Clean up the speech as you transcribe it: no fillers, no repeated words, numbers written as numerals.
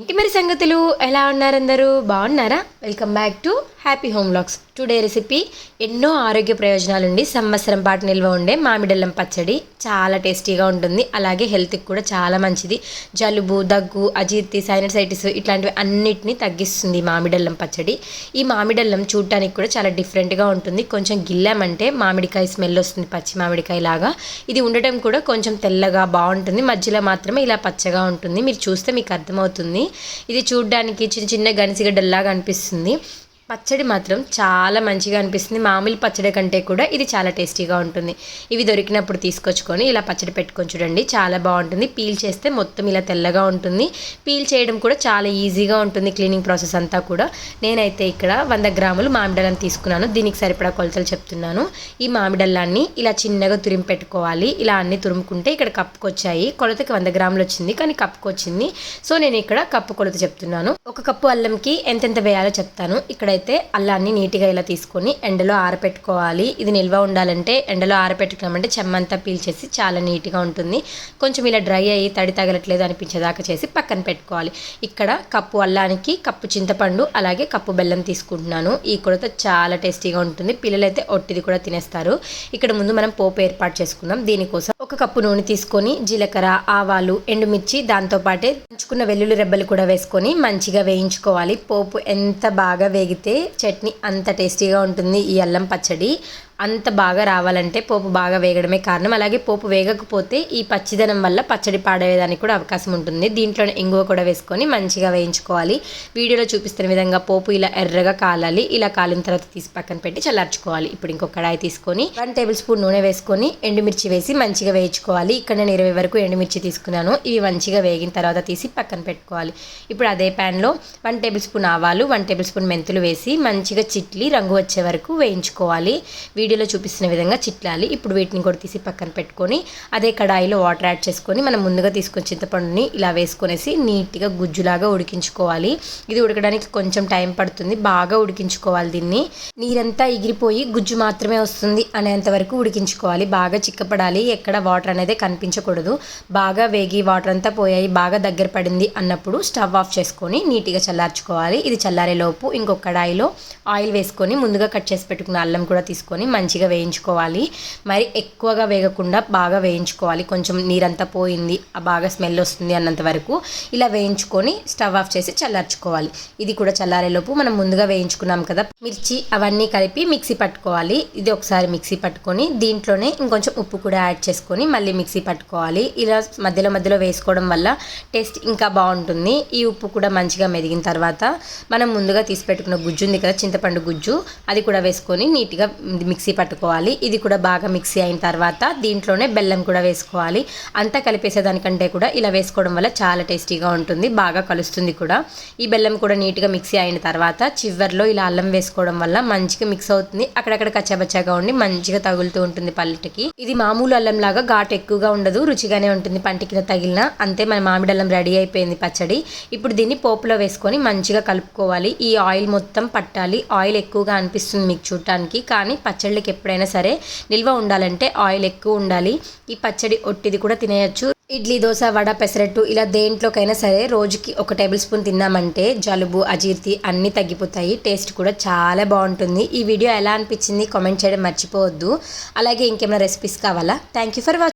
ఇంటి మరి సంగతులు ఎలా ఉన్నారు? అందరూ బాగున్నారా? Welcome back to happy home vlogs. Today recipe ఎన్నో ఆరోగ్య ప్రయోజనాలు ఉండి సంవత్సరం పాటు నిల్వ ఉండే మామిడల్లం పచ్చడి. చాలా టేస్టీగా ఉంటుంది, అలాగే హెల్త్కి కూడా చాలా మంచిది. జలుబు, దగ్గు, అజీర్తి, సైనసైటిస్ ఇట్లాంటివి అన్నిటినీ తగ్గిస్తుంది మామిడల్లం పచ్చడి. ఈ మామిడల్లం చూడటానికి కూడా చాలా డిఫరెంట్గా ఉంటుంది. కొంచెం గిల్లామంటే మామిడికాయ స్మెల్ వస్తుంది, పచ్చి మామిడికాయ లాగా. ఇది ఉండటం కూడా కొంచెం తెల్లగా బాగుంటుంది, మధ్యలో మాత్రమే ఇలా పచ్చగా ఉంటుంది. మీరు చూస్తే మీకు అర్థమవుతుంది. ఇది చూడడానికి చిన్న చిన్న గనిసిగడ్డల్లాగా అనిపిస్తుంది. పచ్చడి మాత్రం చాలా మంచిగా అనిపిస్తుంది. మామూలు పచ్చడి కంటే కూడా ఇది చాలా టేస్టీగా ఉంటుంది. ఇవి దొరికినప్పుడు తీసుకొచ్చుకొని ఇలా పచ్చడి పెట్టుకొని చూడండి, చాలా బాగుంటుంది. పీల్ చేస్తే మొత్తం ఇలా తెల్లగా ఉంటుంది. పీల్ చేయడం కూడా చాలా ఈజీగా ఉంటుంది, క్లీనింగ్ ప్రాసెస్ అంతా కూడా. నేనైతే ఇక్కడ 100 గ్రాములు మామిడల్లం తీసుకున్నాను. దీనికి సరిపడా కొలతలు చెప్తున్నాను. ఈ మామిడల్లాన్ని ఇలా చిన్నగా తురిమి పెట్టుకోవాలి. ఇలా అన్ని తురుముకుంటే ఇక్కడ కప్పుకు వచ్చాయి. కొలతకి 100 గ్రాములు వచ్చింది, కానీ కప్పుకు వచ్చింది. సో నేను ఇక్కడ కప్పు కొలత చెప్తున్నాను. ఒక కప్పు అల్లంకి ఎంతెంత వేయాలో చెప్తాను. ఇక్కడైతే అల్లాన్ని నీట్గా ఇలా తీసుకొని ఎండలో ఆరపెట్టుకోవాలి. ఇది నిల్వ ఉండాలంటే ఎండలో ఆరపెట్టుకున్నామంటే చెమ్మంతా పీల్చేసి చాలా నీట్గా ఉంటుంది. కొంచెం ఇలా డ్రై అయ్యి తడి తగలట్లేదు అనిపించేదాకా చేసి పక్కన పెట్టుకోవాలి. ఇక్కడ కప్పు అల్లానికి కప్పు చింతపండు, అలాగే కప్పు బెల్లం తీసుకుంటున్నాను. ఈ కొలత చాలా టేస్టీగా ఉంటుంది. పిల్లలైతే ఒట్టిది కూడా తినేస్తారు. ఇక్కడ ముందు మనం పోపు ఏర్పాటు చేసుకుందాం. దీనికోసం ఒక కప్పు నూనె తీసుకొని జీలకర్ర, ఆవాలు, ఎండుమిర్చి, దాంతోపాటే దంచుకున్న వెల్లుల్లి రెబ్బలు కూడా వేసుకొని మంచిగా వేయించుకోవాలి. పోపు ఎంత బాగా వేగితే చట్నీ అంత టేస్టీగా ఉంటుంది. ఈ అల్లం పచ్చడి అంత బాగా రావాలంటే పోపు బాగా వేగడమే కారణం. అలాగే పోపు వేగకపోతే ఈ పచ్చిదనం వల్ల పచ్చడి పాడేదానికి కూడా అవకాశం ఉంటుంది. దీంట్లోనే ఇంగువ కూడా వేసుకొని మంచిగా వేయించుకోవాలి. వీడియోలో చూపిస్తున్న విధంగా పోపు ఇలా ఎర్రగా కాలాలి. ఇలా కాలిన తర్వాత తీసి పక్కన పెట్టి చల్లార్చుకోవాలి. ఇప్పుడు ఇంకొక కడాయి తీసుకొని 1 టేబుల్ స్పూన్ నూనె వేసుకొని ఎండుమిర్చి వేసి మంచిగా వేయించుకోవాలి. ఇక్కడ నేను 20 వరకు ఎండుమిర్చి తీసుకున్నాను. ఇవి మంచిగా వేగిన తర్వాత తీసి పక్కన పెట్టుకోవాలి. ఇప్పుడు అదే ప్యాన్లో 1 టేబుల్ స్పూన్ ఆవాలు, 1 టేబుల్ స్పూన్ మెంతులు వేసి మంచిగా చిట్లి రంగు వచ్చే వరకు వేయించుకోవాలి. వీడియోలో చూపిస్తున్న విధంగా చిట్లాలి. ఇప్పుడు వీటిని కూడా తీసి పక్కన పెట్టుకొని అదే కడాయిలో వాటర్ యాడ్ చేసుకొని మనం ముందుగా తీసుకొని చింతపండుని ఇలా వేసుకొనేసి నీట్గా గుజ్జులాగా ఉడికించుకోవాలి. ఇది ఉడకడానికి కొంచెం టైం పడుతుంది. బాగా ఉడికించుకోవాలి. దీన్ని నీరంతా ఎగిరిపోయి గుజ్జు మాత్రమే వస్తుంది అనేంత వరకు ఉడికించుకోవాలి. బాగా చిక్కపడాలి, ఎక్కడ వాటర్ అనేది కనిపించకూడదు. బాగా వేగి వాటర్ అంతా పోయాయి, బాగా దగ్గర పడింది అన్నప్పుడు స్టవ్ ఆఫ్ చేసుకొని నీట్గా చల్లార్చుకోవాలి. ఇది చల్లారే లోపు ఇంకొక కడాయిలో ఆయిల్ వేసుకొని ముందుగా కట్ చేసి పెట్టుకున్న అల్లం కూడా తీసుకొని మంచిగా వేయించుకోవాలి. మరి ఎక్కువగా వేగకుండా బాగా వేయించుకోవాలి. కొంచెం నీరంతా పోయింది, బాగా స్మెల్ వస్తుంది అన్నంత వరకు ఇలా వేయించుకొని స్టవ్ ఆఫ్ చేసి చల్లార్చుకోవాలి. ఇది కూడా చల్లారేలోపు మనం ముందుగా వేయించుకున్నాం కదా మిర్చి, అవన్నీ కలిపి మిక్సీ పట్టుకోవాలి. ఇది ఒకసారి మిక్సీ పట్టుకొని దీంట్లోనే ఇంకొంచెం ఉప్పు కూడా యాడ్ చేసుకొని మళ్ళీ మిక్సీ పట్టుకోవాలి. ఇలా మధ్యలో మధ్యలో వేసుకోవడం వల్ల టేస్ట్ ఇంకా బాగుంటుంది. ఈ ఉప్పు కూడా మంచిగా మెదిగిన తర్వాత మనం ముందుగా తీసి పెట్టుకున్న గుజ్జు ఉంది కదా, చింతపండు గుజ్జు, అది కూడా వేసుకొని నీట్గా మిక్సీ పట్టుకోవాలి. ఇది కూడా బాగా మిక్సీ అయిన తర్వాత దీంట్లోనే బెల్లం కూడా వేసుకోవాలి. అంతా కలిపేసేదానికంటే కూడా ఇలా వేసుకోవడం వల్ల చాలా టేస్టీగా ఉంటుంది, బాగా కలుస్తుంది కూడా. ఈ బెల్లం కూడా నీట్గా మిక్సీ అయిన తర్వాత చివర్లో ఇలా అల్లం వేసుకోవడం వల్ల మంచిగా మిక్స్ అవుతుంది. అక్కడక్కడ కచ్చాబచ్చాగా ఉండి మంచిగా తగులుతూ ఉంటుంది పళ్ళకి. ఇది మామూలు అల్లం లాగా ఘాటు ఎక్కువగా ఉండదు, రుచిగానే ఉంటుంది. పంటి కింద తగిలిన అంతే మన మామిడల్లం రెడీ అయిపోయింది పచ్చడి. ఇప్పుడు దీన్ని పోపులో వేసుకొని మంచిగా కలుపుకోవాలి. ఈ ఆయిల్ మొత్తం పట్టాలి. ఆయిల్ ఎక్కువగా అనిపిస్తుంది మీకు చూడటానికి, కానీ పచ్చళ్ళకి ఎప్పుడైనా సరే నిల్వ ఉండాలంటే ఆయిల్ ఎక్కువ ఉండాలి. ఈ పచ్చడి ఒట్టిది కూడా తినేయచ్చు. ఇడ్లీ, దోశ, వడ, పెసరట్టు ఇలా దేంట్లోకైనా సరే రోజుకి 1 టేబుల్ స్పూన్ తిన్నామంటే జలుబు, అజీర్తి అన్నీ తగ్గిపోతాయి. టేస్ట్ కూడా చాలా బాగుంటుంది. ఈ వీడియో ఎలా అనిపించింది కామెంట్ చేయడం మర్చిపోవద్దు. అలాగే ఇంకేమైనా రెసిపీస్ కావాలా? Thank you for watching.